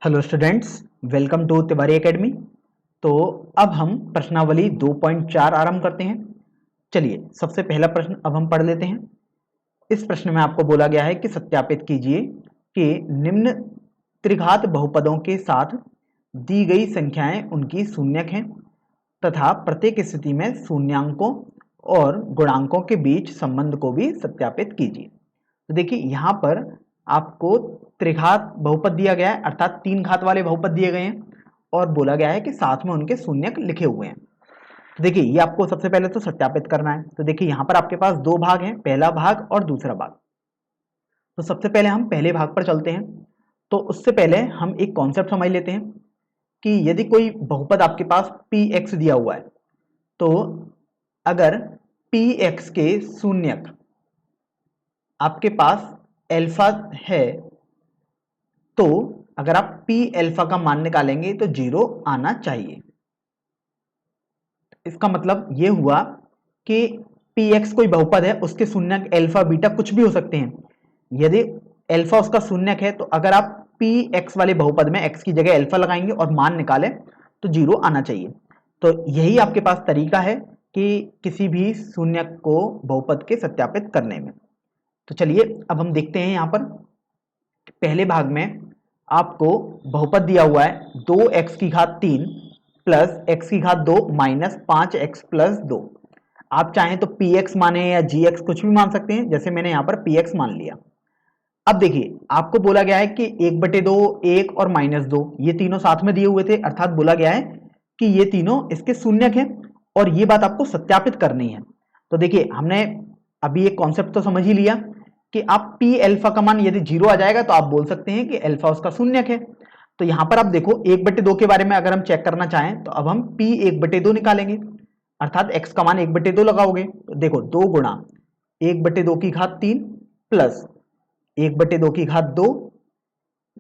Hello students, welcome to Tiwari Academy. तो अब हम प्रश्नावली 2.4 आरंभ करते हैं। चलिए, सबसे पहला प्रश्न अब हम पढ़ लेते हैं। इस प्रश्न में आपको बोला गया है कि सत्यापित कीजिए कि निम्न त्रिघात बहुपदों के साथ दी गई संख्याएं उनकी शून्यक हैं तथा प्रत्येक स्थिति में शून्यांकों और गुणांकों के बीच संबंध को भी सत्यापित कीजिए। तो देखिए, यहाँ पर आपको त्रिघात बहुपद दिया गया है, अर्थात तीन घात वाले बहुपद दिए गए हैं और बोला गया है कि साथ में उनके शून्यक लिखे हुए हैं। तो देखिए, ये आपको सबसे पहले तो सत्यापित करना है। तो देखिए, यहाँ पर आपके पास दो भाग हैं, पहला भाग और दूसरा भाग। तो सबसे पहले हम पहले भाग पर चलते हैं। तो उससे पहले हम एक कॉन्सेप्ट समझ लेते हैं कि यदि कोई बहुपद आपके पास px दिया हुआ है, तो अगर px के शून्यक आपके पास एल्फा है, तो अगर आप p एल्फा का मान निकालेंगे तो 0 आना चाहिए। इसका मतलब ये हुआ कि px कोई बहुपद है, उसके शून्यक एल्फा बीटा कुछ भी हो सकते हैं। यदि एल्फा उसका शून्यक है, तो अगर आप px वाले बहुपद में x की जगह एल्फा लगाएंगे और मान निकालें तो 0 आना चाहिए। तो यही आपके पास तरीका है कि किसी भी शून्यक को बहुपद के सत्यापित करने में। तो चलिए, अब हम देखते हैं। यहाँ पर पहले भाग में आपको बहुपद दिया हुआ है 2x की घात 3 प्लस x की घात 2 माइनस 5x प्लस 2। आप चाहें तो px माने या gx कुछ भी मान सकते हैं, जैसे मैंने यहाँ पर px मान लिया। अब देखिए, आपको बोला गया है कि 1/2, 1 और -2 ये तीनों साथ में दिए हुए थे, अर्थात बोला गया है कि ये तीनों इसके शून्यक हैं और ये बात आपको सत्यापित करनी है। तो देखिए, हमने अभी एक कॉन्सेप्ट तो समझ ही लिया कि आप p एल्फा का मान यदि 0 आ जाएगा तो आप बोल सकते हैं कि एल्फा उसका शून्यक है। तो यहां पर आप देखो 1/2 के बारे में अगर हम चेक करना चाहें तो अब हम p 1/2 निकालेंगे, अर्थात x का मान 1/2 लगाओगे। तो देखो 2 गुणा 1/2 की घात 3 प्लस 1/2 की घात 2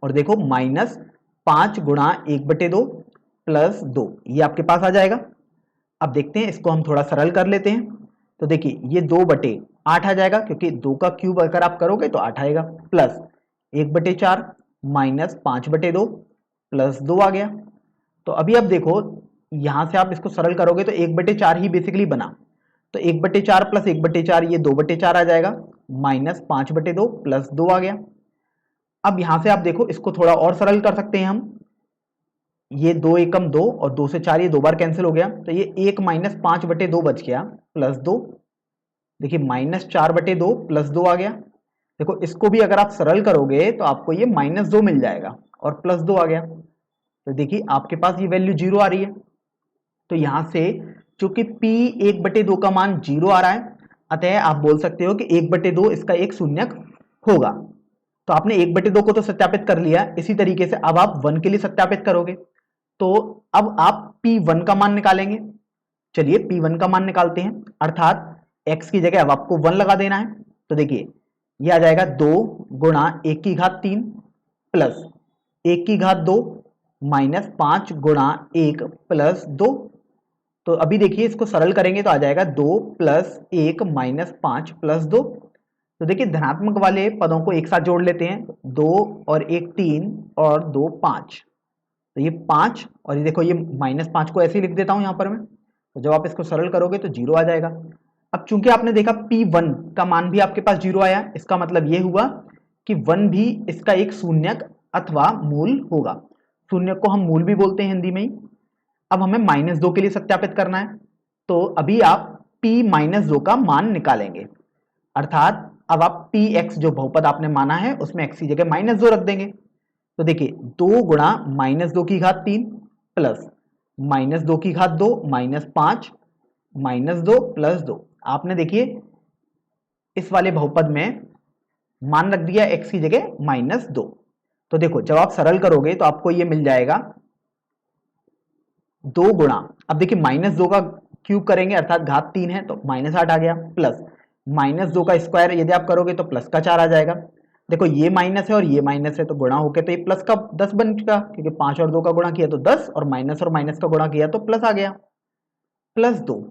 और देखो माइनस 5 गुणा 1/2 प्लस 2, ये आपके पास आ जाएगा। अब देखते हैं, इसको हम थोड़ा सरल कर लेते हैं। तो देखिए, ये 2/8 आ जाएगा, क्योंकि 2 का क्यूब अगर आप करोगे तो 8 आएगा, प्लस 1/4 माइनस 5/2 प्लस 2 आ गया। तो अभी आप देखो, यहां से आप इसको सरल करोगे तो 1/4 ही बेसिकली बना। तो 1/4 प्लस 1/4 ये 2/4 आ जाएगा, माइनस 5/2 प्लस 2 आ गया। अब यहां से आप देखो, इसको थोड़ा और सरल कर सकते हैं हम। ये 2 एकम 2 और 2 से 4 ये 2 बार कैंसिल हो गया, तो ये 1 माइनस 5/2 बच गया प्लस 2। देखिए, -4/2 प्लस 2 आ गया। देखो, इसको भी अगर आप सरल करोगे तो आपको ये -2 मिल जाएगा और प्लस 2 आ गया। तो देखिए, आपके पास ये वैल्यू 0 आ रही है। तो यहां से चूंकि p 1/2 का मान 0 आ रहा है, अतः आप बोल सकते हो कि 1/2 इसका एक शून्यक होगा। तो आपने 1/2 को तो सत्यापित कर लिया, इसी तरीके से अब आप 1 के लिए सत्यापित करोगे। तो अब आप p1 का मान निकालेंगे। चलिए, p1 का मान निकालते हैं, अर्थात x की जगह अब आपको 1 लगा देना है। तो देखिए, यह आ जाएगा 2 गुणा 1 की घात 3 प्लस 1 की घात 2 माइनस 5 गुणा 1 प्लस 2। तो अभी देखिए, इसको सरल करेंगे तो आ जाएगा 2 प्लस 1 माइनस 5 प्लस 2। तो देखिए, धनात्मक वाले पदों को एक साथ जोड़ लेते हैं। 2 और 1 3 और 2 5, तो ये 5 और ये देखो ये -5 को ऐसे ही लिख देता हूं यहां पर मैं। तो जब आप इसको सरल करोगे तो 0 आ जाएगा। अब चूंकि आपने देखा p1 का मान भी आपके पास 0 आया, इसका मतलब ये हुआ कि 1 भी इसका एक शून्यक अथवा मूल होगा। शून्यक को हम मूल भी बोलते हैं हिंदी में ही। अब हमें -2 के लिए सत्यापित करना है, तो अभी आप p -2 का मान निकालेंगे, अर्थात अब आप px जो बहुपद आपने माना है उसमें x की जगह -2 रख देंगे। तो देखिए, 2 गुणा -2 की घात 3 प्लस -2 की घात 2 माइनस 5 -2 प्लस 2। आपने देखिए इस वाले बहुपद में मान रख दिया x की जगह -2। तो देखो, जब आप सरल करोगे तो आपको ये मिल जाएगा 2 गुणा, अब देखिए -2 का क्यूब करेंगे अर्थात घात 3 है तो -8 आ गया, प्लस -2 का स्क्वायर यदि आप करोगे तो प्लस का 4 आ जाएगा। देखो, ये माइनस है और ये माइनस है, तो गुणा होके तो ये प्लस का 10 बन चुका, क्योंकि 5 और 2 का गुणा किया तो 10 और माइनस का गुणा किया तो प्लस आ गया, प्लस 2।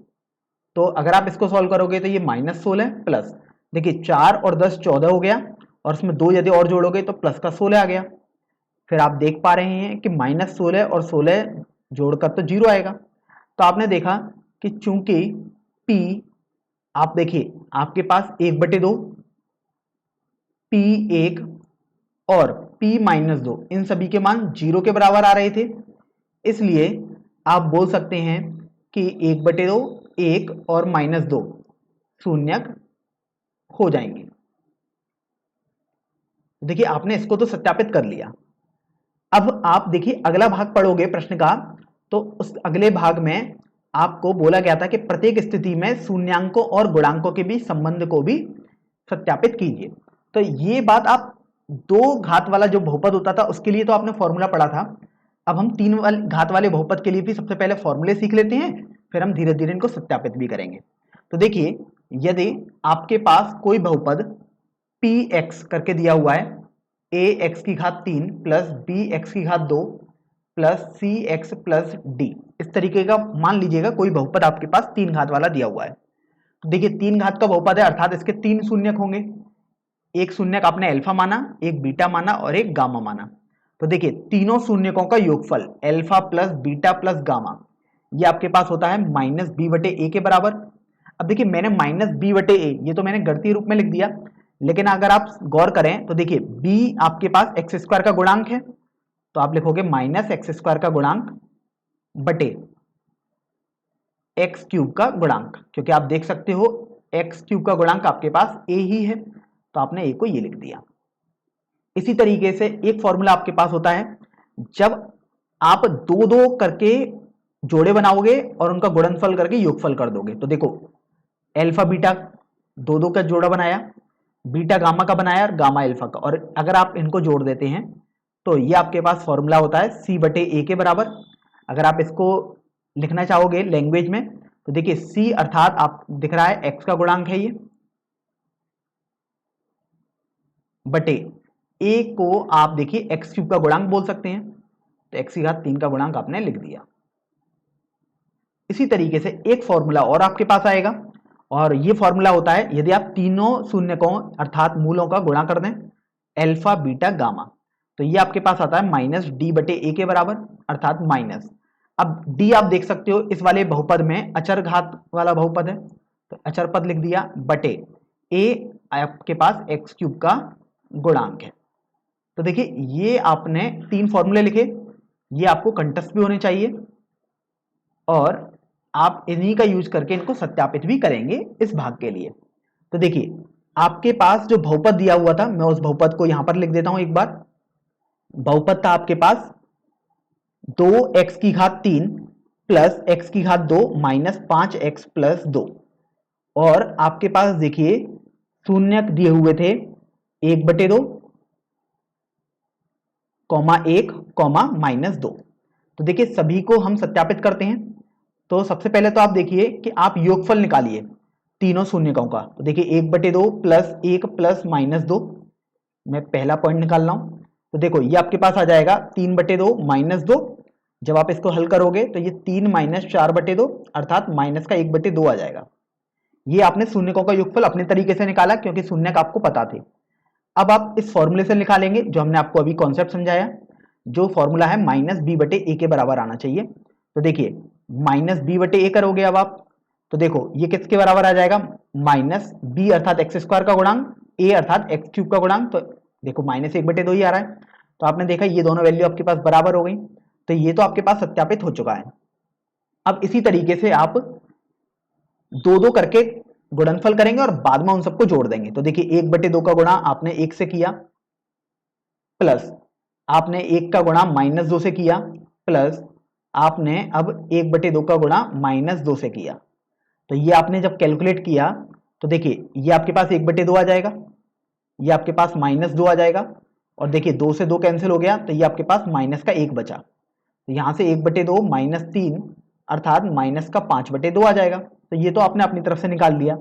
तो अगर आप इसको सॉल्व करोगे तो ये -16 प्लस, देखिए 4 और 10 14 हो गया, और उसमें 2 यदि और जोड़ोगे तो प्लस का 16 आ गया। फिर आप देख पा रहे हैं कि -16 और 16 जोड़कर तो 0 आएगा। तो आपने देखा कि चूंकि P, आप देखिए आपके पास 1/2, P1 और P-2 इन सभी के मान 0 के बराबर आ रहे थे, इसलिए आप बोल सकते हैं कि 1/2, 1 और -2 शून्यक हो जाएंगे। देखिए आपने इसको तो सत्यापित कर लिया। अब आप देखिए अगला भाग पढ़ोगे प्रश्न का, तो उस अगले भाग में आपको बोला गया था कि प्रत्येक स्थिति में शून्यांकों और गुणांकों के बीच संबंध को भी सत्यापित कीजिए। तो ये बात आप 2 घात वाला जो बहुपद होता था उसके लिए तो आपने फॉर्मूला पढ़ा था। अब हम 3 घात वाले बहुपद के लिए भी सबसे पहले फॉर्मूले सीख लेते हैं, फिर हम धीरे धीरे इनको सत्यापित भी करेंगे। तो देखिए यदि आपके पास कोई बहुपद px करके दिया हुआ है, ax की घात 3 प्लस bx की घात 2 प्लस cx प्लस d, इस तरीके का मान लीजिएगा कोई बहुपद आपके पास 3 घात वाला दिया हुआ है। तो देखिए 3 घात का बहुपद है अर्थात इसके 3 शून्यक होंगे। एक शून्यक आपने अल्फा माना, एक बीटा माना और एक गामा माना। तो देखिए तीनों शून्यकों का योगफल alpha plus beta plus gamma, ये आपके पास होता है -b/a के बराबर। अब देखिए मैंने -b/a ये तो मैंने गणितीय रूप में लिख दिया, लेकिन अगर आप गौर करें तो देखिए b आपके पास x² का गुणांक है, तो आप लिखोगे -x² का गुणांक बटे x³ का गुणांक, क्योंकि आप देख सकते हो x³ का गुणांक आपके पास a ही है, तो आपने a को ये लिख दिया। इसी तरीके से एक फॉर्मूला आपके पास होता है, जब आप 2-2 करके जोड़े बनाओगे और उनका गुणनफल करके योगफल कर दोगे। तो देखो अल्फा बीटा 2-2 का जोड़ा बनाया, बीटा गामा का बनाया और गामा अल्फा का, और अगर आप इनको जोड़ देते हैं तो ये आपके पास फॉर्मूला होता है c/a के बराबर। अगर आप इसको लिखना चाहोगे लैंग्वेज में तो देखिए c अर्थात आप दिख रहा है x का गुणांक है ये, बटे a को आप देखिए x³ का गुणांक बोल सकते हैं, तो x की घात 3 का गुणांक आपने लिख दिया। इसी तरीके से एक फॉर्मूला और आपके पास आएगा, और ये फॉर्मूला होता है यदि आप तीनों शून्यकों अर्थात मूलों का गुणा कर दें अल्फा बीटा गामा, तो ये आपके पास आता है -d/a के बराबर अर्थात माइनस। अब d आप देख सकते हो इस वाले बहुपद में अचर घात वाला बहुपद है, तो अचर पद लिख दिया, बटे a आपके पास x³ का गुणांक है। तो देखिए ये आपने 3 फॉर्मूले लिखे, ये आपको कंठस्थ भी होने चाहिए और आप इन्हीं का यूज करके इनको सत्यापित भी करेंगे इस भाग के लिए। तो देखिए आपके पास जो बहुपद दिया हुआ था, मैं उस बहुपद को यहां पर लिख देता हूं एक बार। बहुपद था आपके पास 2x की घात 3 प्लस x की घात 2 माइनस 5x प्लस 2, और आपके पास देखिए शून्यक दिए हुए थे 1/2, (1, -2। तो देखिए सभी को हम सत्यापित करते हैं। तो सबसे पहले तो आप देखिए कि आप योगफल निकालिए तीनों शून्यकों का। तो देखिए 1/2 प्लस 1 प्लस -2, मैं पहला पॉइंट निकाल रहा हूं। तो देखो ये आपके पास आ जाएगा 3/2 -2, जब आप इसको हल करोगे तो ये 3 - 4/2 अर्थात माइनस का 1/2 आ जाएगा। ये आपने शून्यकों का योगफल अपने तरीके से निकाला क्योंकि शून्यक आपको पता थे। अब आप इस फॉर्मूले से निकालेंगे जो हमने आपको अभी कॉन्सेप्ट समझाया, जो फॉर्मूला है -b/a के बराबर आना चाहिए। तो देखिए -b/a करोगे अब आप, तो देखो ये किसके बराबर आ जाएगा, -b अर्थात x² का गुणांक, a अर्थात x³ का गुणांक, तो देखो -1/2 ही आ रहा है। तो आपने देखा ये दोनों वैल्यू आपके पास बराबर हो गई, तो ये तो आपके पास सत्यापित हो चुका है। अब इसी तरीके से आप 2-2 करके गुणनफल करेंगे और बाद में उन सबको जोड़ देंगे। तो देखिए 1/2 का गुणा आपने 1 से किया, प्लस आपने 1 का गुणा -2 से किया, प्लस आपने अब 1/2 का गुणा -2 से किया। तो ये आपने जब कैलकुलेट किया तो देखिए ये आपके पास 1/2 आ जाएगा, ये आपके पास -2 आ जाएगा, और देखिए 2 से 2 कैंसिल हो गया, तो ये आपके पास माइनस का 1 बचा। तो यहां से 1/2 -3 अर्थात माइनस का 5/2 आ जाएगा। तो ये तो आपने अपनी तरफ से निकाल लिया।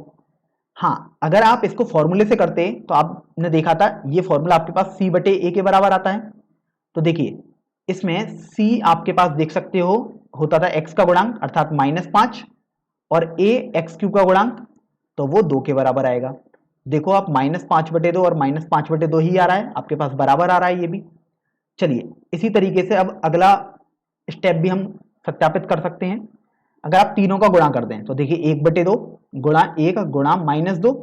हाँ, अगर आप इसको फॉर्मूले से करते तो आपने देखा था ये फॉर्मूला आपके पास c/a के बराबर आता है। तो देखिए इसमें c आपके पास देख सकते हो होता था x का गुणांक अर्थात -5, और a x³ का गुणांक, तो वो 2 के बराबर आएगा। देखो आप -5/2 और -5/2 ही आ रहा है आपके पास, बराबर आ रहा है ये भी। चलिए इसी तरीके से अब अगला स्टेप भी हम सत्यापित कर सकते हैं। अगर आप तीनों का गुणा कर दें तो देखिए 1/2 गुणा 1 गुणा -2,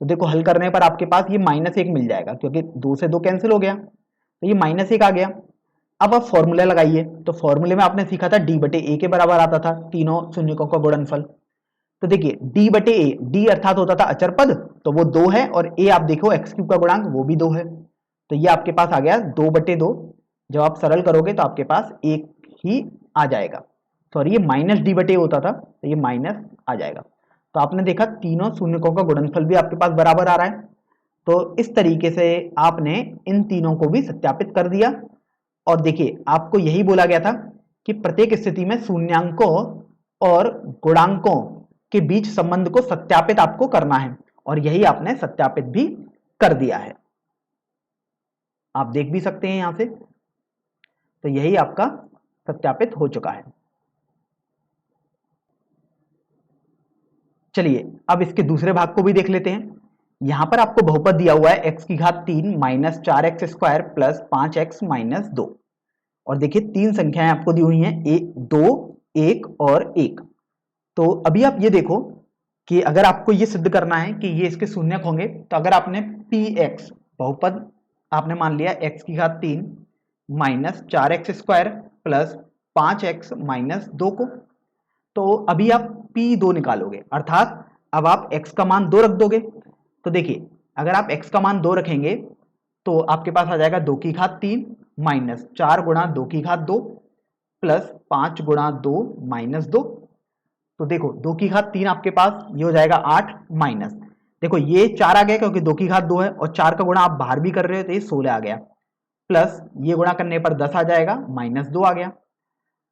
तो देखो हल करने पर आपके पास ये -1 मिल जाएगा, क्योंकि 2 से 2 कैंसिल हो गया, तो ये -1 आ गया। अब आप फॉर्मूला लगाइए, तो फॉर्मूले में आपने सीखा था d/a के बराबर आता था तीनों शून्यकों का गुणनफल। तो देखिए d/a, d अर्थात होता था अचर पद, तो वो 2 है, और a आप देखो x³ का गुणांक वो भी 2 है, तो ये आपके पास आ गया 2/2। जब आप सरल करोगे तो आपके पास 1 ही आ जाएगा, सॉरी ये -d/a होता था, तो ये माइनस आ जाएगा। तो आपने देखा तीनों शून्यकों का गुणनफल भी आपके पास बराबर आ रहा है। तो इस तरीके से आपने इन तीनों को भी सत्यापित कर दिया। और देखिए आपको यही बोला गया था कि प्रत्येक स्थिति में शून्यांकों और गुणांकों के बीच संबंध को सत्यापित आपको करना है, और यही आपने सत्यापित भी कर दिया है। आप देख भी सकते हैं यहां से, तो यही आपका सत्यापित हो चुका है। चलिए अब इसके दूसरे भाग को भी देख लेते हैं। यहां पर आपको बहुपद दिया हुआ है x³ minus 4x² plus 5x minus 2, और देखिए तीन संख्याएं आपको दी हुई हैं, 2, 1 और 1। तो अभी आप ये देखो कि अगर आपको ये सिद्ध करना है कि ये इसके शून्यक होंगे, तो अगर आपने px बहुपद आपने मान लिया x³ minus 4x² plus 5x minus 2 को, तो अभी आप P2 निकालोगे, अर्थात अब आप x का मान 2 रख दोगे। तो देखिए अगर आप x का मान 2 रखेंगे तो आपके पास आ जाएगा 2³ माइनस 4 गुणा 2³ प्लस 5 गुणा 2 माइनस 2। तो देखो 2³ आपके पास ये हो जाएगा 8 माइनस, देखो ये 4 आ गया क्योंकि 2² है, और 4 का गुणा आप बाहर भी कर रहे हो तो ये 16 आ गया, प्लस ये गुणा करने पर 10 आ जाएगा, माइनस 2 आ गया।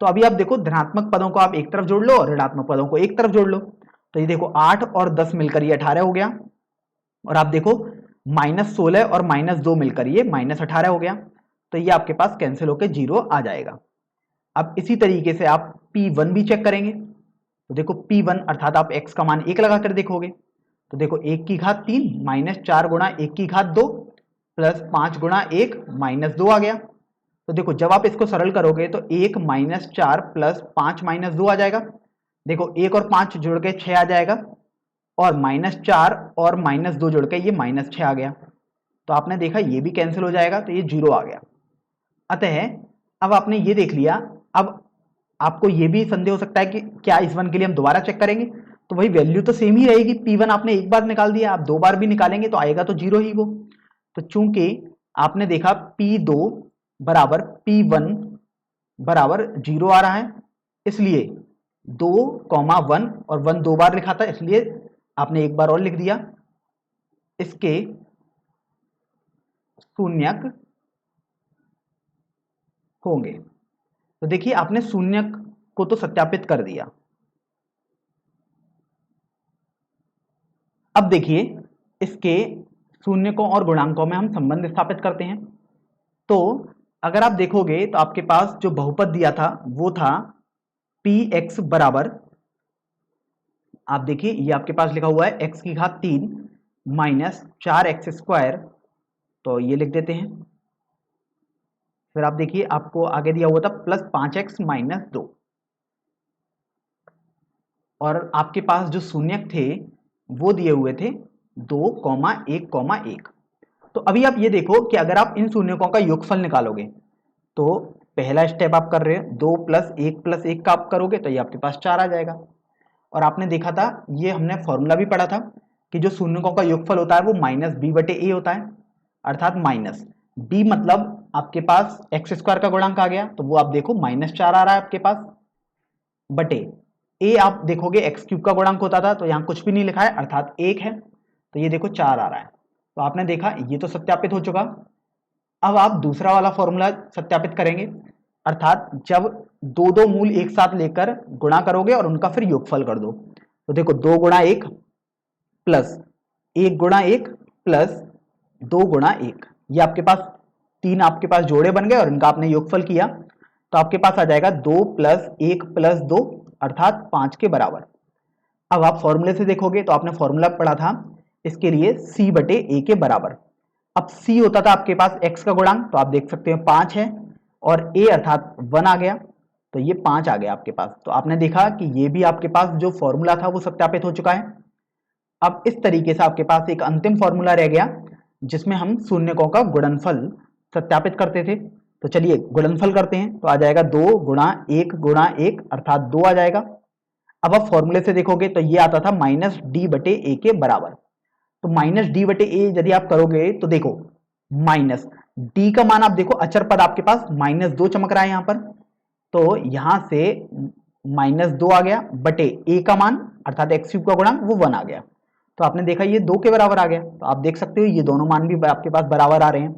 तो अभी आप देखो धनात्मक पदों को आप एक तरफ जोड़ लो और ऋणात्मक पदों को एक तरफ जोड़ लो, तो ये देखो 8 और 10 मिलकर ये 18 हो गया, और आप देखो -16 और -2 मिलकर ये -18 हो गया, तो ये आपके पास कैंसिल होकर 0 आ जाएगा। अब इसी तरीके से आप P1 भी चेक करेंगे, तो देखो P1 अर्थात आप x का मान 1 लगाकर देखोगे, तो देखो 1³ माइनस 4 गुणा 1² प्लस 5 गुणा 1 माइनस 2 आ गया। तो देखो जब आप इसको सरल करोगे तो 1 माइनस 4 प्लस 5 माइनस 2 आ जाएगा, देखो 1 और 5 जुड़ के 6 आ जाएगा, और -4 और -2 जुड़ के ये -6 आ गया, तो आपने देखा ये भी कैंसिल हो जाएगा, तो ये 0 आ गया। अतः अब आपने ये देख लिया। अब आपको ये भी संदेह हो सकता है कि क्या इस वन के लिए हम दोबारा चेक करेंगे, तो वही वैल्यू तो सेम ही रहेगी। P1 आपने एक बार निकाल दिया, आप दो बार भी निकालेंगे तो आएगा तो 0 ही वो। तो चूंकि आपने देखा P2 बराबर P1 बराबर 0 आ रहा है, इसलिए 2,1 और 1 दो बार लिखा था, इसलिए आपने एक बार और लिख दिया, इसके शून्यक होंगे। तो देखिए आपने शून्यक को तो सत्यापित कर दिया। अब देखिए इसके शून्यकों और गुणांकों में हम संबंध स्थापित करते हैं। तो अगर आप देखोगे तो आपके पास जो बहुपद दिया था वो था px बराबर, आप देखिए ये आपके पास लिखा हुआ है x³ माइनस 4x², तो ये लिख देते हैं। फिर आप देखिए आपको आगे दिया हुआ था प्लस 5x माइनस 2, और आपके पास जो शून्यक थे वो दिए हुए थे 2,1,1। तो अभी आप ये देखो कि अगर आप इन शून्यकों का योगफल निकालोगे, तो पहला स्टेप आप कर रहे हो 2 + 1 का आप करोगे तो ये आपके पास 4 आ जाएगा। और आपने देखा था, ये हमने फॉर्मूला भी पढ़ा था कि जो शून्यकों का योगफल होता है वो -b/a होता है, अर्थात माइनस b मतलब आपके पास x² का गुणांक आ गया, तो वो आप देखो -4 आ रहा है आपके पास, बटे a आप देखोगे x³ का गुणांक होता था, तो यहाँ कुछ भी नहीं लिखा है अर्थात 1 है, तो ये देखो 4 आ रहा है। तो आपने देखा ये तो सत्यापित हो चुका। अब आप दूसरा वाला फॉर्मूला सत्यापित करेंगे, अर्थात जब दो दो मूल एक साथ लेकर गुणा करोगे और उनका फिर योगफल कर दो, तो देखो 2 गुणा 1 प्लस 1 गुणा 1 प्लस 2 गुणा 1, ये आपके पास तीन आपके पास जोड़े बन गए और इनका आपने योगफल किया, तो आपके पास आ जाएगा 2 + 1 + 2 अर्थात 5 के बराबर। अब आप फॉर्मूले से देखोगे तो आपने फॉर्मूला पढ़ा था इसके लिए c/a के बराबर, अब c होता था आपके पास x का गुणांक, तो आप देख सकते हो 5 है, और a अर्थात 1 आ गया, तो ये 5 आ गया आपके पास। तो आपने देखा कि ये भी आपके पास जो फॉर्मूला था वो सत्यापित हो चुका है। अब इस तरीके से आपके पास एक अंतिम फॉर्मूला रह गया जिसमें हम शून्यकों का गुणनफल सत्यापित करते थे। तो चलिए गुणनफल करते हैं, तो आ जाएगा 2 गुणा 1 अर्थात 2 आ जाएगा। अब आप फॉर्मूले से देखोगे तो ये आता था माइनस डी बटे ए के बराबर। तो माइनस डी बटे ए यदि आप करोगे तो देखो माइनस डी का मान आप देखो, अचर पद आपके पास -2 चमक रहा है यहां पर, तो यहां से -2 आ गया बटे ए का मान अर्थात एक्स क्यूब का गुणांक वो 1 आ गया। तो आपने देखा ये 2 के बराबर आ गया, तो आप देख सकते हो ये दोनों मान भी आपके पास बराबर आ रहे हैं।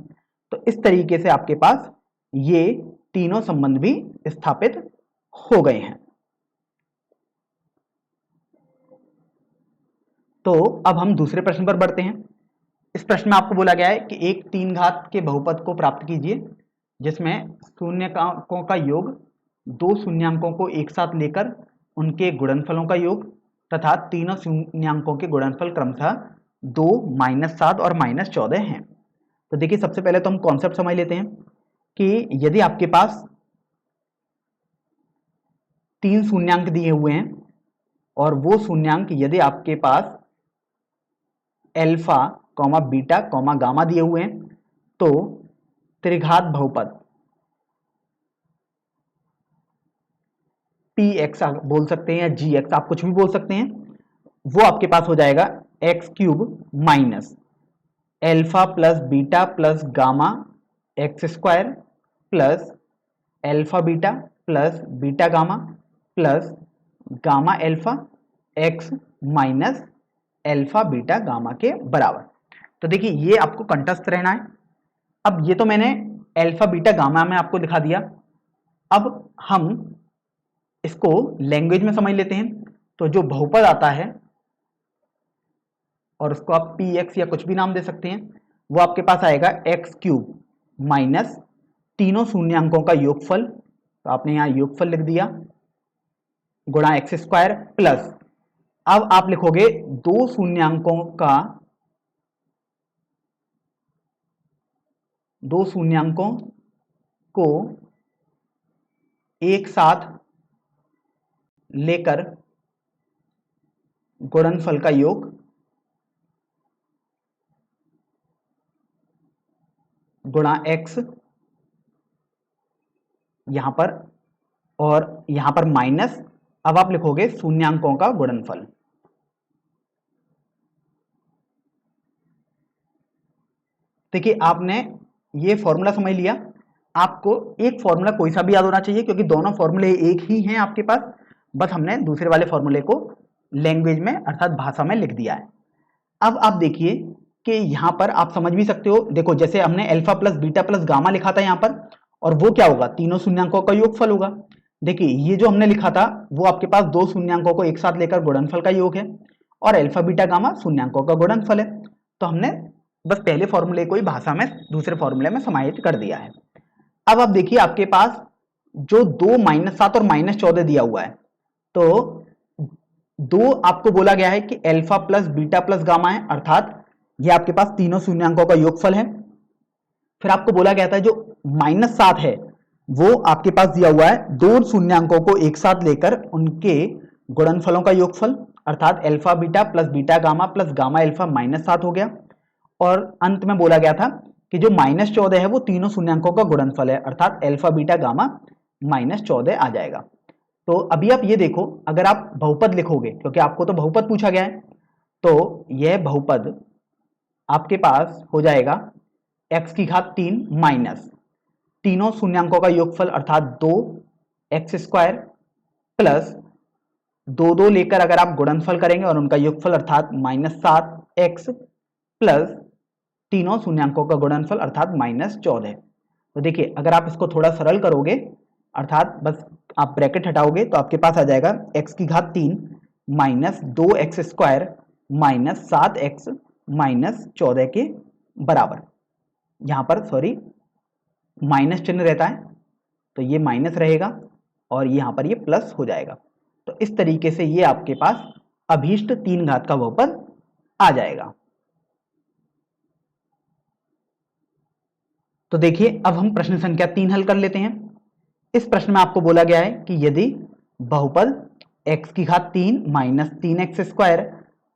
तो इस तरीके से आपके पास ये तीनों संबंध भी स्थापित हो गए हैं। तो अब हम दूसरे प्रश्न पर बढ़ते हैं। इस प्रश्न में आपको बोला गया है कि एक 3 घात के बहुपद को प्राप्त कीजिए जिसमें शून्यकों का योग, 2 शून्यांकों को एक साथ लेकर उनके गुणनफलों का योग तथा तीनों शून्यांकों के गुणनफल क्रमशः 2, -7 और -14 हैं। तो देखिए सबसे पहले तो हम कॉन्सेप्ट समझ लेते हैं कि यदि आपके पास 3 शून्यांक दिए हुए हैं और वो शून्यांक यदि आपके पास alpha comma beta comma gamma दिए हुए हैं, तो त्रिघात बहुपद पी एक्स बोल सकते हैं या जी एक्स, आप कुछ भी बोल सकते हैं, वो आपके पास हो जाएगा x cube minus alpha plus beta plus gamma x square plus alpha beta plus beta gamma plus gamma alpha x minus alpha beta gamma के बराबर। तो देखिए ये आपको कंठस्थ रहना है। अब ये तो मैंने एल्फा बीटा गामा में आपको दिखा दिया। अब हम इसको लैंग्वेज में समझ लेते हैं। तो जो बहुपद आता है और उसको आप पी एक्स या कुछ भी नाम दे सकते हैं, वो आपके पास आएगा एक्स क्यूब माइनस तीनों शून्यांकों का योगफल, तो आपने यहां योगफल लिख दिया, गुणा एक्स स्क्वायर प्लस, अब आप लिखोगे 2 शून्यांकों का, 2 शून्यांकों को एक साथ लेकर गुणनफल का योग गुणा एक्स यहां पर, और यहां पर माइनस, अब आप लिखोगे शून्यांकों का गुणनफल। देखिए आपने ये फॉर्मूला समझ लिया। आपको एक फॉर्मूला कोई सा भी याद होना चाहिए क्योंकि दोनों फॉर्मूले एक ही हैं आपके पास, बस हमने दूसरे वाले फॉर्मूले को लैंग्वेज में अर्थात भाषा में लिख दिया है। अब आप देखिए कि यहां पर आप समझ भी सकते हो, देखो जैसे हमने alpha plus beta plus gamma लिखा था यहां पर, और वो क्या होगा, तीनों शून्यांकों का योगफल होगा। देखिए ये जो हमने लिखा था वो आपके पास 2 शून्यांकों को एक साथ लेकर गुणनफल का योग है, और अल्फा बीटा गामा शून्यांकों का गुणनफल है। तो हमने बस पहले फॉर्मूले को ही भाषा में दूसरे फॉर्मूले में समाहित कर दिया है। अब आप देखिए आपके पास जो 2 -7 और -14 दिया हुआ है, तो 2 आपको बोला गया है कि alpha plus beta plus gamma है, अर्थात ये आपके पास तीनों शून्यांकों का योगफल है। फिर आपको बोला गया था जो -7 है वो आपके पास दिया हुआ है 2 शून्यांकों को एक साथ लेकर उनके गुणनफलों का योगफल, अर्थात alpha beta plus beta gamma plus gamma alpha -7 हो गया। और अंत में बोला गया था कि जो -14 है वो तीनों शून्यांकों का गुणनफल है, अर्थात अल्फा बीटा गामा -14 आ जाएगा। तो अभी आप ये देखो, अगर आप बहुपद लिखोगे, क्योंकि आपको तो बहुपद पूछा गया है, तो यह बहुपद आपके पास हो जाएगा x की घात 3 माइनस तीनों शून्यांकों का योगफल अर्थात 2 एक्स स्क्वायर प्लस 2 लेकर अगर आप गुणनफल करेंगे और उनका योगफल अर्थात -7 एक्स प्लस तीनों शून्यांकों का गुणनफल अर्थात -14। तो देखिए अगर आप इसको थोड़ा सरल करोगे, अर्थात बस आप ब्रैकेट हटाओगे, तो आपके पास आ जाएगा x की घात 3 minus 2 x square minus 7 x minus 14 के बराबर। यहां पर सॉरी माइनस चिन्ह रहता है, तो ये माइनस रहेगा और यहां पर ये प्लस हो जाएगा। तो इस तरीके से ये आपके पास अभीष्ट 3 घात का बहुपद आ जाएगा। तो देखिए अब हम प्रश्न संख्या 3 हल कर लेते हैं। इस प्रश्न में आपको बोला गया है कि यदि बहुपद x की घात 3 minus 3x square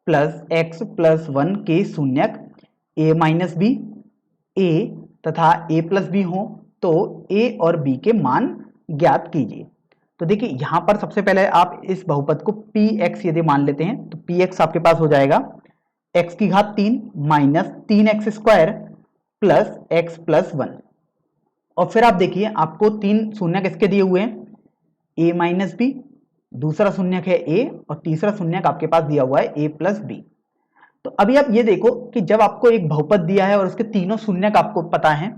plus x plus 1 के शून्यक a माइनस बी, a तथा a प्लस बी हो तो a और b के मान ज्ञात कीजिए। तो देखिए यहां पर सबसे पहले आप इस बहुपद को px यदि मान लेते हैं तो px आपके पास हो जाएगा x की घात 3 minus 3x square plus x plus 1। और फिर आप देखिए आपको तीन शून्यक इसके दिए हुए हैं a माइनस बी, दूसरा शून्यक है a और तीसरा शून्यक आपके पास दिया हुआ है a प्लस बी। तो अभी आप ये देखो कि जब आपको एक बहुपद दिया है और उसके तीनों शून्यक आपको पता है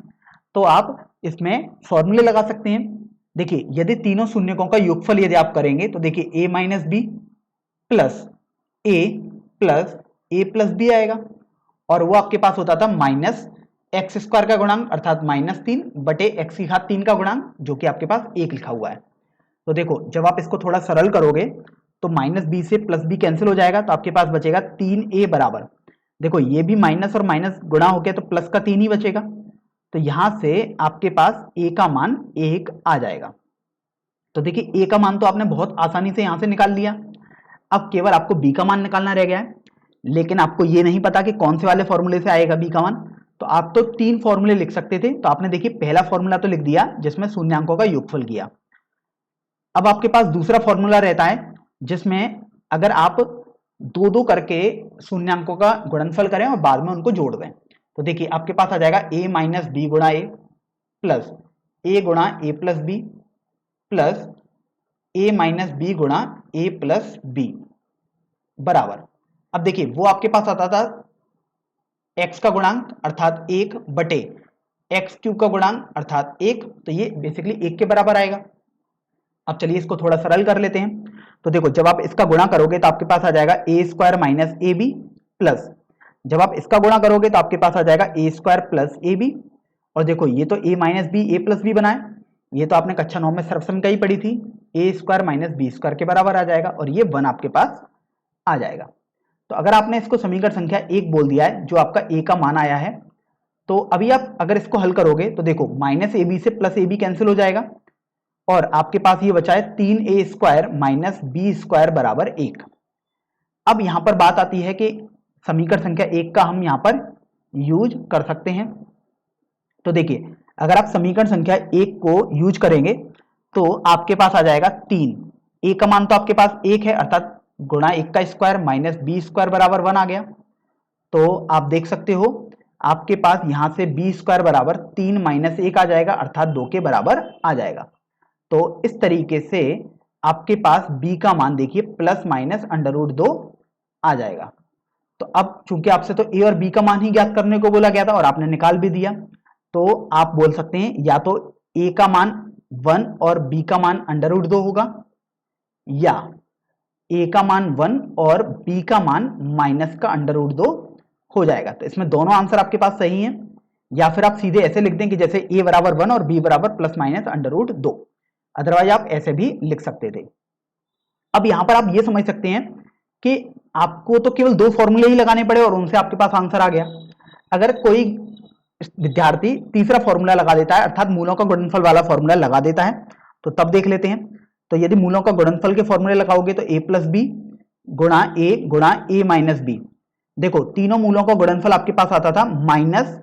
तो आप इसमें फॉर्मूले लगा सकते हैं। देखिए यदि तीनों शून्यकों का योगफल यदि आप करेंगे तो देखिए a minus b plus a plus b आएगा और वो आपके पास होता था माइनस एक्स स्क्वायर का गुणांक अर्थात माइनस 3 बटे एक्स की घात 3 का गुणांक जो कि आपके पास 1 लिखा हुआ है। तो देखो जब आप इसको थोड़ा सरल करोगे तो माइनस बी से प्लस बी कैंसिल हो जाएगा तो आपके पास बचेगा 3a बराबर, देखो ये भी माइनस और माइनस गुणा हो गया तो प्लस का 3 ही बचेगा। तो यहां से आपके पास a का मान 1 आ जाएगा। तो देखिए a का मान तो आपने बहुत आसानी से यहां से निकाल लिया। अब केवल आपको b का मान निकालना रह गया है, लेकिन आपको ये नहीं पता कि कौन से वाले फॉर्मूले से आएगा b का मान। तो आप तो 3 फॉर्मूले लिख सकते थे, तो आपने देखिए पहला फॉर्मूला तो लिख दिया जिसमें शून्यांकों का योगफल किया। अब आपके पास दूसरा फॉर्मूला रहता है जिसमें अगर आप दो दो करके शून्यांकों का गुणनफल करें और बाद में उनको जोड़ दें। तो देखिए आपके पास आ जाएगा a माइनस बी गुणा ए प्लस ए गुणा ए प्लस बी प्लस ए माइनस बी गुणा ए प्लस बी बराबर। अब देखिए वो आपके पास आता था x का गुणांक अर्थात 1 बटे एक्स क्यूब का गुणांक अर्थात 1, तो ये बेसिकली 1 के बराबर आएगा। अब चलिए इसको थोड़ा सरल कर लेते हैं। तो देखो जब आप इसका गुणा करोगे तो आपके पास आ जाएगा A square minus A B plus, जब आप इसका गुणा करोगे तो आपके पास आ जाएगा A square plus A B. और देखो ये तो ए माइनस बी ए प्लस बी बना है, ये तो आपने कक्षा 9 में सर्वसमीकरण ही पढ़ी थी, ए स्क्वायर माइनस बी स्क्वायर के बराबर आ जाएगा और ये 1 आपके पास आ जाएगा। तो अगर आपने इसको समीकरण संख्या 1 बोल दिया है जो आपका a का मान आया है, तो अभी आप अगर इसको हल करोगे तो देखो माइनस ए बी से प्लस ए बी कैंसिल हो जाएगा और आपके पास ये बचा है 3a square minus b square बराबर 1। अब यहां पर बात आती है कि समीकरण संख्या 1 का हम यहां पर यूज कर सकते हैं। तो देखिए अगर आप समीकरण संख्या 1 को यूज करेंगे तो आपके पास आ जाएगा 3, a का मान तो आपके पास 1 है अर्थात गुणा 1 का स्क्वायर माइनस बी स्क्वायर बराबर 1 आ गया। तो आप देख सकते हो आपके पास यहां से बी स्क्वायर बराबर 3 माइनस 1 आ जाएगा अर्थात 2 के बराबर आ जाएगा। तो इस तरीके से आपके पास b का मान देखिए प्लस माइनस अंडर रूट 2 आ जाएगा। तो अब चूंकि आपसे तो a और b का मान ही ज्ञात करने को बोला गया था और आपने निकाल भी दिया, तो आप बोल सकते हैं या तो a का मान 1 और b का मान अंडर रूट 2 होगा या a का मान 1 और b का मान माइनस का अंडर रूट 2 हो जाएगा। तो इसमें दोनों आंसर आपके पास सही हैं, या फिर आप सीधे ऐसे लिख दें कि जैसे a बराबर 1 और b बराबर plus minus under root 2, otherwise आप ऐसे भी लिख सकते थे। अब यहां पर आप ये समझ सकते हैं कि आपको तो केवल 2 फॉर्मूले ही लगाने पड़े और उनसे आपके पास आंसर आ गया। अगर कोई विद्यार्थी तीसरा फॉर्मूला लगा देता है अर्थात मूलों का गुणनफल वाला फॉर्मूला लगा देता है तो तब देख लेते हैं। तो यदि मूलों का गुणनफल के फॉर्मूले लगाओगे तो a प्लस बी गुणा ए माइनस बी, देखो तीनों मूलों का गुणनफल आपके पास आता था माइनस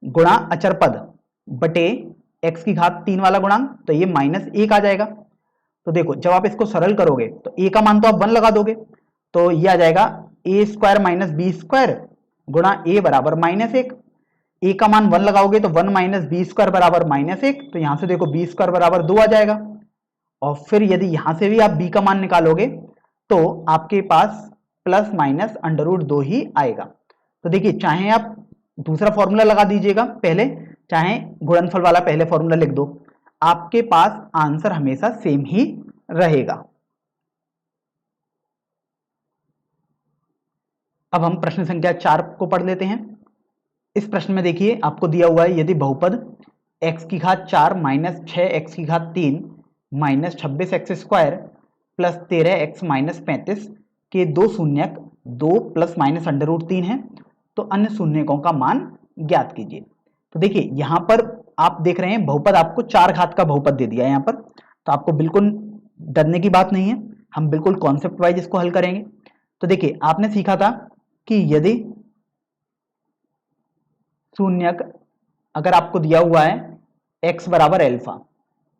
गुणा अचर पद बटे एक्स की घात 3 वाला गुणांक, तो ये माइनस 1 आ जाएगा। तो देखो जब आप इसको सरल करोगे तो a का मान तो आप 1 लगा दोगे तो ये आ जाएगा A square minus b square गुणा a बराबर माइनस 1। a का मान 1 लगाओगे तो 1 माइनस बी स्क्वायर बराबर माइनस 1, तो यहां से देखो बी स्क्वायर बराबर 2 आ जाएगा। और फिर यदि यहां से भी आप b का मान निकालोगे तो आपके पास प्लस माइनस अंडर रूट 2 ही आएगा। तो देखिए चाहे आप दूसरा फॉर्मूला लगा दीजिएगा पहले, चाहे गुणनफल वाला पहले फॉर्मूला लिख दो, आपके पास आंसर हमेशा सेम ही रहेगा। अब हम प्रश्न संख्या 4 को पढ़ लेते हैं। इस प्रश्न में देखिए आपको दिया हुआ है यदि बहुपद x की घात 4 माइनस 6x की घात 3 minus 26x square plus 13x minus 35 के दो शून्यक 2 प्लस माइनस अंडर रूट 3 है तो अन्य शून्यकों का मान ज्ञात कीजिए। तो देखिए यहां पर आप देख रहे हैं बहुपद आपको 4 घात का बहुपद दे दिया है यहाँ पर, तो आपको बिल्कुल डरने की बात नहीं है, हम बिल्कुल कॉन्सेप्ट वाइज इसको हल करेंगे। तो देखिए आपने सीखा था कि यदि शून्यक अगर आपको दिया हुआ है x बराबर एल्फा,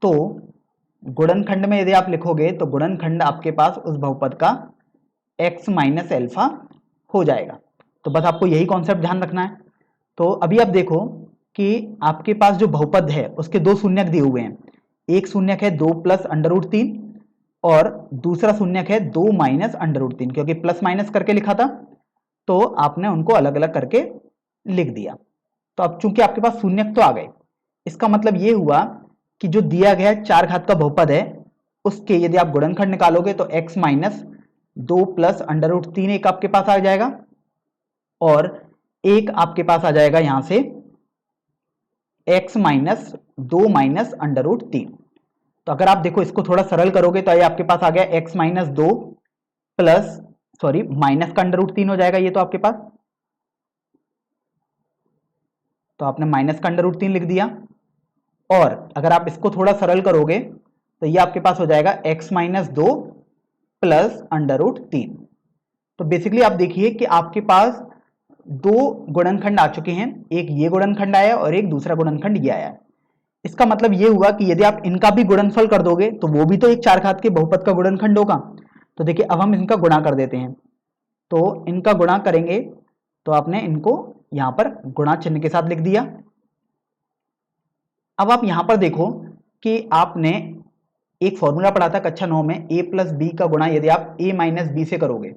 तो गुणनखंड में यदि आप लिखोगे तो गुणनखंड आपके पास उस बहुपद का x माइनस एल्फा हो जाएगा। तो बस आपको यही कॉन्सेप्ट ध्यान रखना है। तो अभी आप देखो कि आपके पास जो बहुपद है उसके दो शून्यक दिए हुए हैं, एक शून्यक है 2 प्लस अंडर रूट 3 और दूसरा शून्यक है 2 माइनस अंडर रूट 3, क्योंकि प्लस माइनस करके लिखा था तो आपने उनको अलग अलग करके लिख दिया। तो अब चूंकि आपके पास शून्यक तो आ गए, इसका मतलब ये हुआ कि जो दिया गया 4 घात का बहुपद है उसके यदि आप गुणनखंड निकालोगे तो x minus 2 plus under root 3 एक आपके पास आ जाएगा और एक आपके पास आ जाएगा यहां से x minus 2 minus under root 3। तो अगर आप देखो इसको थोड़ा सरल करोगे तो ये आपके पास आ गया x minus 2 plus sorry minus का अंडर रूट 3 हो जाएगा ये तो आपके पास, तो आपने माइनस का अंडर रूट 3 लिख दिया। और अगर आप इसको थोड़ा सरल करोगे तो ये आपके पास हो जाएगा x minus 2 plus under root 3। तो बेसिकली आप देखिए कि आपके पास दो गुणनखंड आ चुके हैं, एक ये गुणनखंड आया और एक दूसरा गुणनखंड ये आया। इसका मतलब ये हुआ कि यदि आप इनका भी गुणनफल कर दोगे तो वो भी तो एक 4 घात के बहुपद का गुणनखंड होगा। तो देखिए अब हम इनका गुणा कर देते हैं, तो इनका गुणा करेंगे तो आपने इनको यहां पर गुणा चिन्ह के साथ लिख दिया। अब आप यहां पर देखो कि आपने एक फॉर्मूला पढ़ा था कक्षा 9 में, a प्लस बी का गुणा यदि आप a माइनस बी से करोगे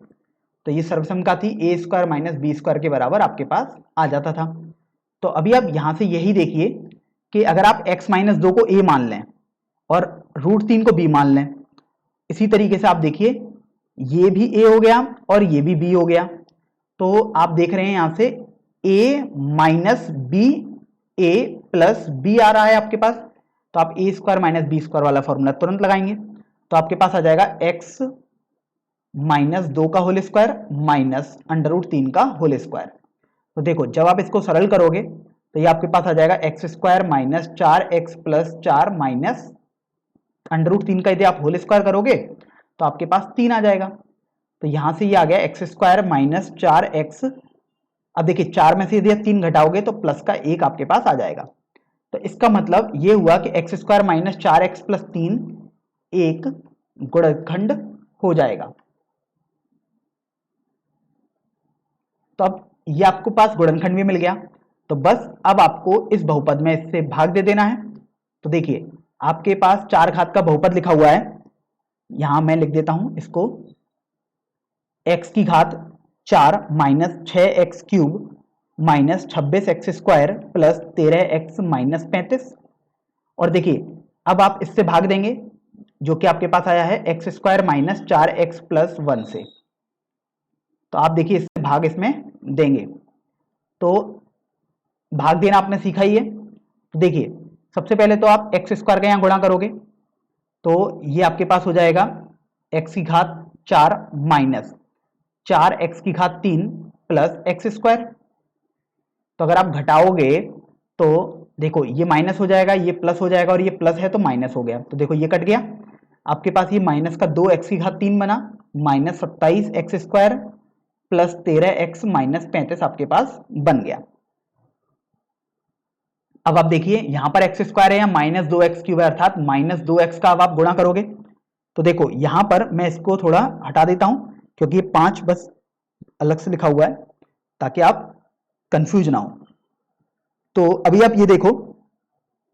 तो ये सर्वसमघाती ए स्क्वायर माइनस बी स्क्वायर के बराबर आपके पास आ जाता था। तो अभी आप यहां से यही देखिए कि अगर आप x माइनस 2 को a मान लें और रूट 3 को b मान लें, इसी तरीके से आप देखिए ये भी a हो गया और ये भी b हो गया। तो आप देख रहे हैं यहां से a minus b a plus b आ रहा है आपके पास, तो आप a square minus b square वाला फॉर्मूला तुरंत लगाएंगे तो आपके पास आ जाएगा x माइनस 2 का whole square minus under root 3 का होल स्क्वायर। तो देखो जब आप इसको सरल करोगे तो ये आपके पास आ जाएगा x square minus 4x plus 4 minus under root 3 का यदि आप होल स्क्वायर करोगे तो आपके पास 3 आ जाएगा। तो यहां से ये आ गया एक्स स्क्वायर माइनस 4x। अब देखिए 4 में से यदि आप 3 घटाओगे तो प्लस का 1 आपके पास आ जाएगा। तो इसका मतलब ये हुआ कि x square minus 4x plus 3 एक गुणनखंड हो जाएगा। तो अब ये आपको पास गुणनखंड भी मिल गया, तो बस अब आपको इस बहुपद में इससे भाग दे देना है। तो देखिए आपके पास 4 घात का बहुपद लिखा हुआ है, यहां मैं लिख देता हूं इसको x की घात 4 minus 6x cube minus 26x square plus 13x minus 35। और देखिए अब आप इससे भाग देंगे जो कि आपके पास आया है x square minus 4x plus 1 से। तो आप देखिए इससे भाग इसमें देंगे तो भाग देना आपने सीखा ही है। देखिए सबसे पहले तो आप एक्स स्क्वायर का यहां गुणा करोगे तो ये आपके पास हो जाएगा एक्स की घात 4 माइनस 4x की घात 3 प्लस एक्स स्क्वायर। तो अगर आप घटाओगे तो देखो ये माइनस हो जाएगा, ये प्लस हो जाएगा और ये प्लस है तो माइनस हो गया। तो देखो ये कट गया, आपके पास ये माइनस का 2x की घात 3 बना minus 27x square plus 13x minus 35 आपके पास बन गया। अब आप देखिए यहां पर एक्स स्क्वायर है या माइनस 2x क्यूब है, अर्थात माइनस 2x का अब आप गुणा करोगे तो देखो यहां पर मैं इसको थोड़ा हटा देता हूं क्योंकि ये 5 बस अलग से लिखा हुआ है ताकि आप कंफ्यूज ना हो। तो अभी आप ये देखो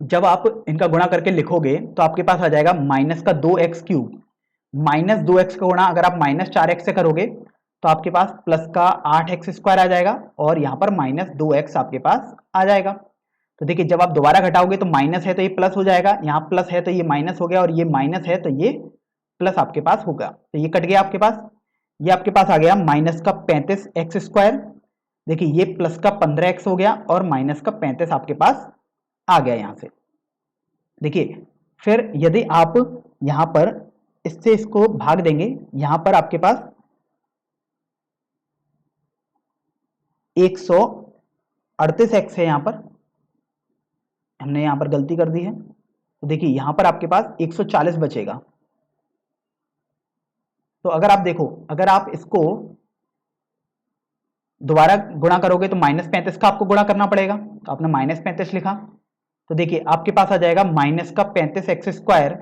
जब आप इनका गुणा करके लिखोगे तो आपके पास आ जाएगा माइनस का 2x क्यूब माइनस 2x का गुणा अगर आप माइनस 4x से करोगे तो आपके पास प्लस का 8x स्क्वायर आ जाएगा और यहाँ पर माइनस 2x आपके पास आ जाएगा। तो देखिए जब आप दोबारा घटाओगे तो माइनस है तो ये प्लस हो जाएगा, यहाँ प्लस है तो ये माइनस हो गया और ये माइनस है तो ये प्लस आपके पास होगा। तो ये कट गया आपके पास, ये आपके पास आ गया माइनस का 35x स्क्वायर। देखिए ये प्लस का 15x हो गया और माइनस का 35 आपके पास आ गया यहाँ से। देखिए फिर यदि आप यहाँ पर इससे इसको भाग देंगे, यहाँ पर आपके पास 138x है यहाँ पर हमने यहाँ पर गलती कर दी है। तो देखिए यहाँ पर आपके पास 140 बचेगा। तो अगर आप देखो, अगर आप इसको दोबारा गुणा करोगे तो -35 का आपको गुणा करना पड़ेगा। तो आपने -35 लिखा, तो देखिए आपके पास आ जाएगा माइनस का 35x²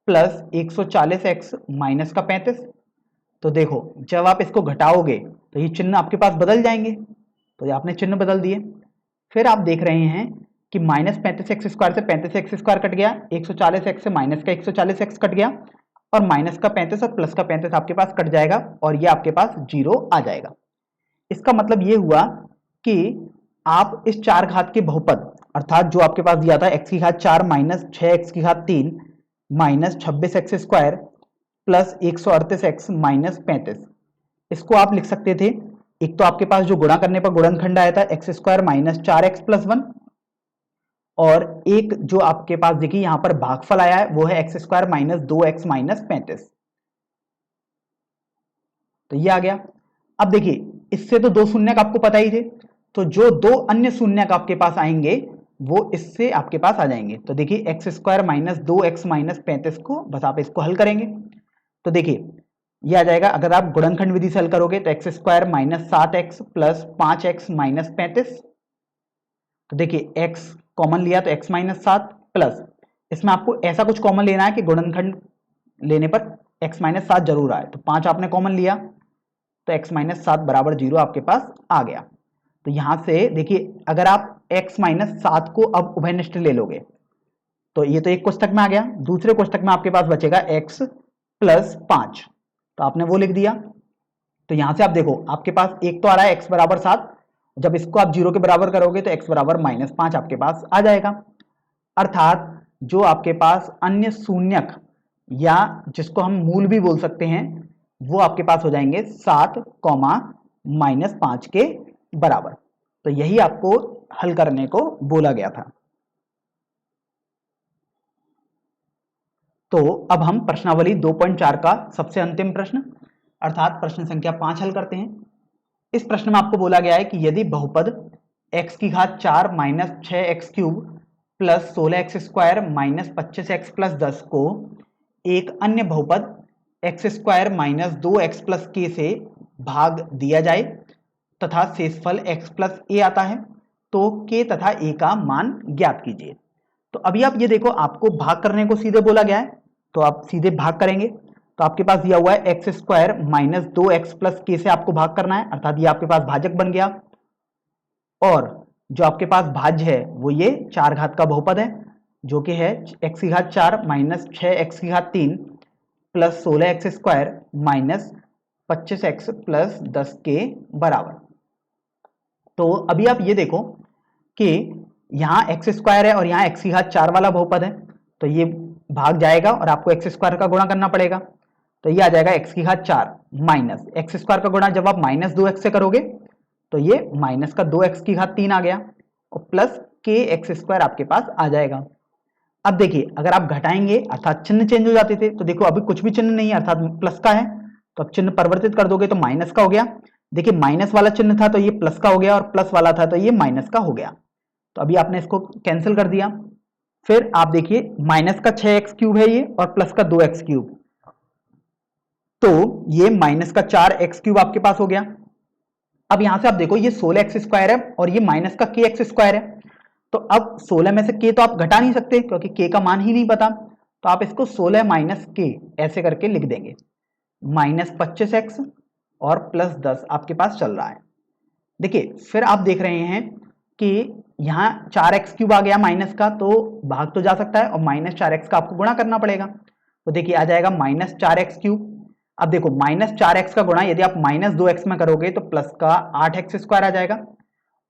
प्लस 140x माइनस का 35। तो देखो जब आप इसको घटाओगे तो ये चिन्ह आपके पास बदल जाएंगे। तो ये आपने चिन्ह बदल दिए। फिर आप देख रहे हैं कि -35x² से 35x² कट गया, 140x से माइनस का 140x कट गया, और माइनस का 35 और प्लस का 35 आपके पास कट जाएगा, और ये आपके पास 0 आ जाएगा। इसका मतलब ये हुआ कि आप इस 4 घात के बहुपद, अर्थात जो आपके पास दिया था x की घात 4 माइनस 6x की घात 3 minus 26x² plus 138x minus 35, इसको आप लिख सकते थे। एक तो आपके पास जो गुणा करने पर गुणनखंड आया था x² माइनस 4x प्लस 1, और एक जो आपके पास देखिए यहां पर भागफल आया है वो है x² माइनस 2x माइनस 35। तो ये आ गया। अब देखिए इससे तो 2 शून्यक आपको पता ही थे, तो जो 2 अन्य शून्यक आपके पास आएंगे वो इससे आपके पास आ जाएंगे। तो देखिए x² माइनस 2x माइनस 35 को बस आप इसको हल करेंगे। तो देखिए ये आ जाएगा, अगर आप गुणनखंड विधि से हल करोगे तो x² minus 7x plus 5x minus 35। तो देखिए x कॉमन लिया तो x माइनस 7 प्लस, इसमें आपको ऐसा कुछ कॉमन लेना है कि गुणनखंड लेने पर x माइनस 7 जरूर आए। तो 5 आपने कॉमन लिया तो x माइनस 7 बराबर 0 आपके पास आ गया। तो यहां से देखिए अगर आप x माइनस 7 को अब उभयनिष्ठ ले लोगे तो ये तो एक कोष्टक में आ गया, दूसरे कोष्टक में आपके पास बचेगा x प्लस 5, तो आपने वो लिख दिया। तो यहां से आप देखो आपके पास एक तो आ रहा है x बराबर 7, जब इसको आप 0 के बराबर करोगे तो x बराबर -5 आपके पास आ जाएगा। अर्थात जो आपके पास अन्य शून्यक या जिसको हम मूल भी बोल सकते हैं वो आपके पास हो जाएंगे 7, -5 के बराबर। तो यही आपको हल करने को बोला गया था। तो अब हम प्रश्नावली 2.4 का सबसे अंतिम प्रश्न अर्थात प्रश्न संख्या 5 हल करते हैं। इस प्रश्न में आपको बोला गया है कि यदि बहुपद x की घात 4 minus 6x³ plus 16x² minus 25x plus 10 को एक अन्य बहुपद x² minus 2x plus k से भाग दिया जाए तथा शेषफल x प्लस a आता है, तो k तथा a का मान ज्ञात कीजिए। तो अभी आप ये देखो आपको भाग करने को सीधे बोला गया है, तो आप सीधे भाग करेंगे। तो आपके पास दिया हुआ है x² minus 2x plus k से आपको भाग करना है, अर्थात ये आपके पास भाजक बन गया। और जो आपके पास भाज्य है वो ये 4 घात का बहुपद है जो कि है x की घात 4 माइनस 6x की घात 3 plus 16x² minus 25x plus 10 के बराबर। तो अभी आप ये देखो कि यहाँ x² है और यहाँ x की घात 4 वाला बहुपद है, तो ये भाग जाएगा और आपको x² का गुणा करना पड़ेगा। तो ये आ जाएगा x की घात 4 माइनस x² का गुणा जब आप माइनस 2x से करोगे तो ये माइनस का 2x की घात 3 आ गया और प्लस kx² आपके पास आ जाएगा। अब देखिए अगर आप घटाएंगे अर्थात चिन्ह चेंज हो जाते थे, तो देखो अभी कुछ भी चिन्ह नहीं है अर्थात प्लस का है, तो अब चिन्ह परिवर्तित कर दोगे तो माइनस का हो गया। देखिए माइनस वाला चिन्ह था तो ये प्लस का हो गया और प्लस वाला था तो ये माइनस का हो गया। तो अभी आपने इसको कैंसिल कर दिया। फिर आप देखिए माइनस का 6x³ है ये और प्लस का 2x³, तो ये माइनस का 4x³ आपके पास हो गया। अब यहां से आप देखो ये 16x² है और ये माइनस का kx² है, तो अब 16 में से k तो आप घटा नहीं सकते क्योंकि k का मान ही नहीं पता, तो आप इसको 16 माइनस k ऐसे करके लिख देंगे। माइनस 25x और प्लस 10 आपके पास चल रहा है। देखिए फिर आप देख रहे हैं कि यहाँ 4x³ आ गया माइनस का, तो भाग तो जा सकता है और माइनस 4x का आपको गुणा करना पड़ेगा। तो देखिए आ जाएगा माइनस 4x³। अब देखो माइनस 4x का गुणा यदि आप माइनस 2x में करोगे तो प्लस का 8x² आ जाएगा,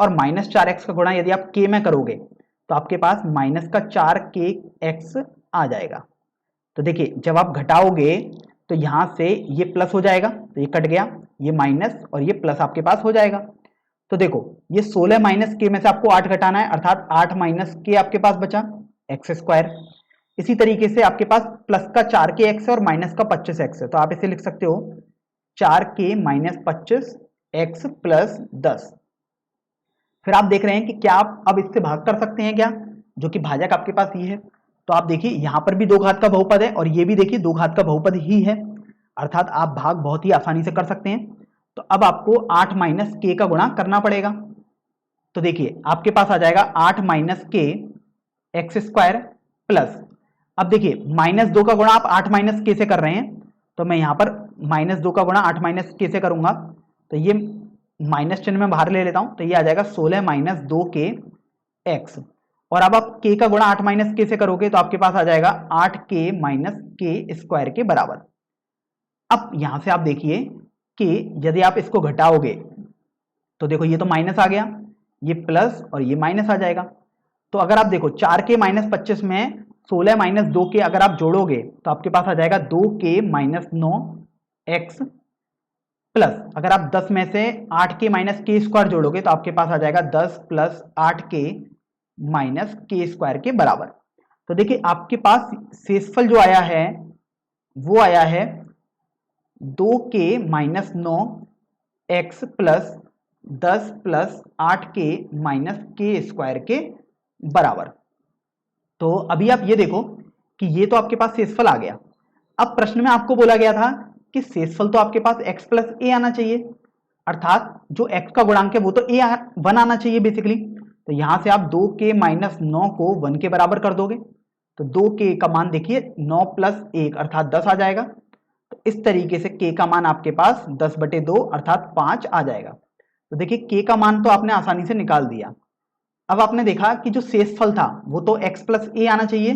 और माइनस 4x का गुणा यदि आप k में करोगे तो आपके पास माइनस का 4kx आ जाएगा। तो देखिए जब आप घटाओगे तो यहां से ये प्लस हो जाएगा, तो ये कट गया, ये माइनस और ये प्लस आपके पास हो जाएगा। तो देखो ये 16 माइनस के में से आपको 8 घटाना है, अर्थात 8 माइनस के आपके पास बचा x²। इसी तरीके से आपके पास प्लस का 4kx और माइनस का 25x है, तो आप इसे लिख सकते हो 4k माइनस 25x प्लस 10। फिर आप देख रहे हैं कि क्या आप अब इससे भाग कर सकते हैं क्या? जो कि भाजक आपके पास ये है। तो आप देखिए यहाँ पर भी 2 घात का बहुपद है और ये भी देखिए 2 घात का बहुपद ही है, अर्थात आप भाग बहुत ही आसानी से कर सकते हैं। तो अब आपको 8 माइनस के का गुणा करना पड़ेगा। तो देखिए आपके पास आ जाएगा 8 माइनस के एक्स स्क्वायर प्लस, अब देखिए -2 का गुणा आप 8 माइनस के से कर रहे हैं, तो मैं यहाँ पर -2 का गुणा 8 माइनस के से करूंगा, तो ये माइनस चिन्ह में बाहर ले लेता हूं, तो ये आ जाएगा 16 माइनस 2 के एक्स। और अब आप के का गुणा 8 माइनस के से करोगे तो आपके पास आ जाएगा 8 के माइनस के स्क्वायर के बराबर। अब यहां से आप देखिए कि यदि आप इसको घटाओगे तो देखो ये तो माइनस आ गया, ये प्लस और ये माइनस आ जाएगा। तो अगर आप देखो 4 के माइनस 25 में 16 माइनस 2 के अगर आप जोड़ोगे तो आपके पास आ जाएगा 2 के माइनस 9 एक्स प्लस, अगर आप 10 में से 8 के माइनस के स्क्वायर जोड़ोगे तो आपके पास आ जाएगा 10 प्लस 8 के माइनस के स्क्वायर के बराबर। तो देखिए आपके पास शेषफल जो आया है वो आया है 2 के माइनस 9 एक्स प्लस 10 प्लस 8 के माइनस के स्क्वायर के बराबर। तो अभी आप ये देखो कि ये तो आपके पास शेषफल आ गया। अब प्रश्न में आपको बोला गया था कि शेषफल तो आपके पास x प्लस ए आना चाहिए, अर्थात जो x का गुणांक है वो तो a 1 आना चाहिए बेसिकली। तो यहां से आप 2 के माइनस 9 को 1 के बराबर कर दोगे, तो 2 के का मान देखिए 9 प्लस 1 अर्थात 10 आ जाएगा। तो इस तरीके से k का मान आपके पास 10/2 अर्थात 5 आ जाएगा। तो देखिए k का मान तो आपने आसानी से निकाल दिया। अब आपने देखा कि जो शेषफल था वो तो x प्लस ए आना चाहिए,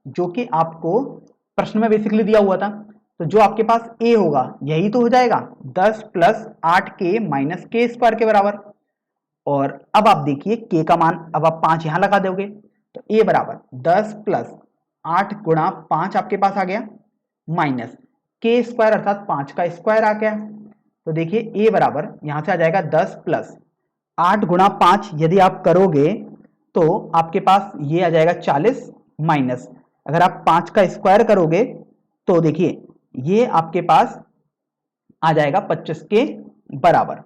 जो कि आपको प्रश्न में बेसिकली दिया हुआ था। तो जो आपके पास a होगा यही तो हो जाएगा 10 प्लस 8 के माइनस के स्क्वायर के बराबर। और अब आप देखिए k का मान, अब आप 5 यहां लगा दोगे तो a बराबर 10 प्लस 8 गुणा 5 आपके पास आ गया माइनस के स्क्वायर अर्थात 5 का स्क्वायर आ गया। तो देखिए a बराबर यहां से आ जाएगा 10 प्लस 8 गुणा 5 यदि आप करोगे तो आपके पास ये आ जाएगा 40 माइनस, अगर आप 5 का स्क्वायर करोगे तो देखिए ये आपके पास आ जाएगा 25 के बराबर।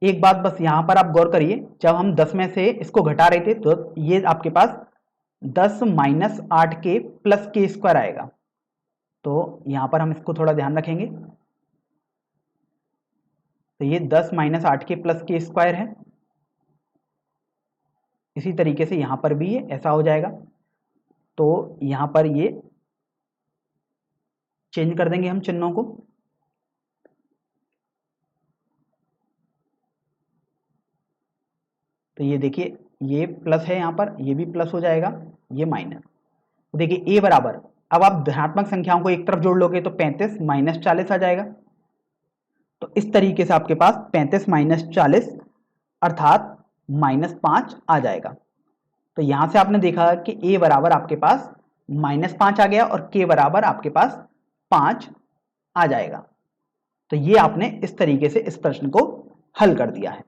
एक बात बस यहां पर आप गौर करिए, जब हम 10 में से इसको घटा रहे थे तो ये आपके पास 10 माइनस 8 के प्लस के स्क्वायर आएगा। तो यहां पर हम इसको थोड़ा ध्यान रखेंगे, तो ये 10 माइनस 8 के प्लस के स्क्वायर है। इसी तरीके से यहां पर भी ये ऐसा हो जाएगा, तो यहां पर ये चेंज कर देंगे हम चिन्हों को। तो ये देखिए ये प्लस है, यहां पर ये भी प्लस हो जाएगा, ये माइनस। तो देखिए a बराबर, अब आप धनात्मक संख्याओं को एक तरफ जोड़ लोगे तो 35 माइनस 40 आ जाएगा। तो इस तरीके से आपके पास 35 माइनस 40 अर्थात -5 आ जाएगा। तो यहां से आपने देखा कि a बराबर आपके पास -5 आ गया और k बराबर आपके पास 5 आ जाएगा। तो ये आपने इस तरीके से इस प्रश्न को हल कर दिया है।